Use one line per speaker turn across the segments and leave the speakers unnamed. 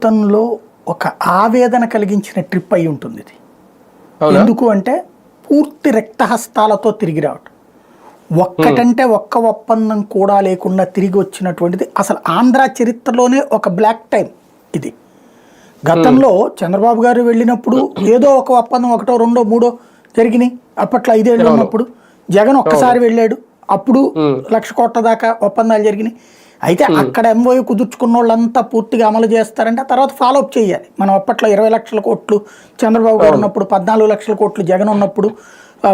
జీవితంలో ఒక ఆవేదన కలిగించిన ట్రిప్ అయి ఉంటుంది ఇది.
అవునా?
ఎందుకు అంటే పూర్తి రక్తహస్తాలతో తిరిగి రావటం, ఒక్కటంటే ఒక్క ఒప్పందం కూడా లేకుండా తిరిగి వచ్చినటువంటిది అసలు ఆంధ్ర చరిత్రలోనే ఒక బ్లాక్ టైం ఇది. గతంలో చంద్రబాబు గారు వెళ్ళినప్పుడు ఏదో ఒక ఒప్పందం ఒకటో రెండో మూడో జరిగినాయి. అప్పట్లో 5 ఏళ్ళు ఉన్నప్పుడు జగన్ ఒక్కసారి వెళ్ళాడు, అప్పుడు 1,00,000 కోట్ల దాకా ఒప్పందాలు జరిగినాయి. అయితే అక్కడ ఎంఓయూ కుదుర్చుకున్న వాళ్ళంతా పూర్తిగా అమలు చేస్తారంటే తర్వాత ఫాలోఅప్ చేయాలి. మనం అప్పట్లో 20 లక్షల కోట్లు చంద్రబాబు గారు ఉన్నప్పుడు, 14 లక్షల కోట్లు జగన్ ఉన్నప్పుడు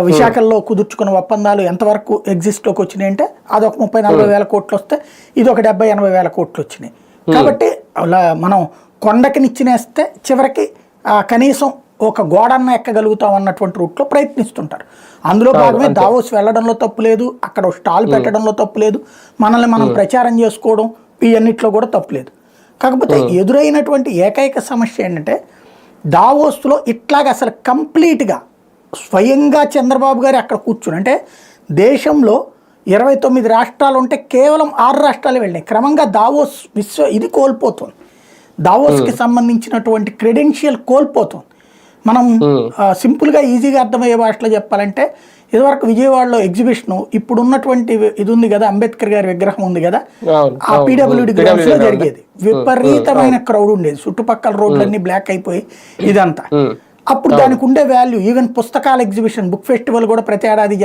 విశాఖల్లో కుదుర్చుకున్న ఒప్పందాలు ఎంతవరకు ఎగ్జిస్ట్లోకి వచ్చినాయి అంటే అదొక 30-40 వేల కోట్లు వస్తే ఇది ఒక 70-80 వేల కోట్లు వచ్చినాయి. కాబట్టి అలా మనం కొండకి నిచ్చినేస్తే చివరికి కనీసం ఒక గోడన్న ఎక్కగలుగుతాం అన్నటువంటి రూట్లో ప్రయత్నిస్తుంటారు. అందులో భాగమే దావోస్ వెళ్ళడంలో తప్పు లేదు, అక్కడ స్టాల్ పెట్టడంలో తప్పు లేదు, మనల్ని మనం ప్రచారం చేసుకోవడం ఇవన్నిట్లో కూడా తప్పు లేదు. కాకపోతే ఎదురైనటువంటి ఏకైక సమస్య ఏంటంటే దావోస్లో ఇట్లాగ అసలు కంప్లీట్గా స్వయంగా చంద్రబాబు గారు అక్కడ కూర్చుని, అంటే దేశంలో 29 రాష్ట్రాలు ఉంటే కేవలం 6 రాష్ట్రాలు వెళ్ళినాయి. క్రమంగా దావోస్ ఇది కోల్పోతుంది, దావోస్కి సంబంధించినటువంటి క్రెడెన్షియల్ కోల్పోతుంది. మనం సింపుల్గా ఈజీగా అర్థమయ్యే భాషలో చెప్పాలంటే ఇదివరకు విజయవాడలో ఎగ్జిబిషన్ ఇప్పుడు ఉన్నటువంటి ఇది ఉంది కదా, అంబేద్కర్ గారి విగ్రహం ఉంది కదా, ఆ పీడబ్ల్యూడి గ్రౌండ్స్ లో జరిగేది. విపరీతమైన క్రౌడ్ ఉండేది, చుట్టుపక్కల రోడ్లన్నీ బ్లాక్ అయిపోయి ఇదంతా. అప్పుడు దానికి ఉండే వాల్యూ, ఈవెన్ పుస్తకాల ఎగ్జిబిషన్, బుక్ ఫెస్టివల్ కూడా ప్రతి ఏడాది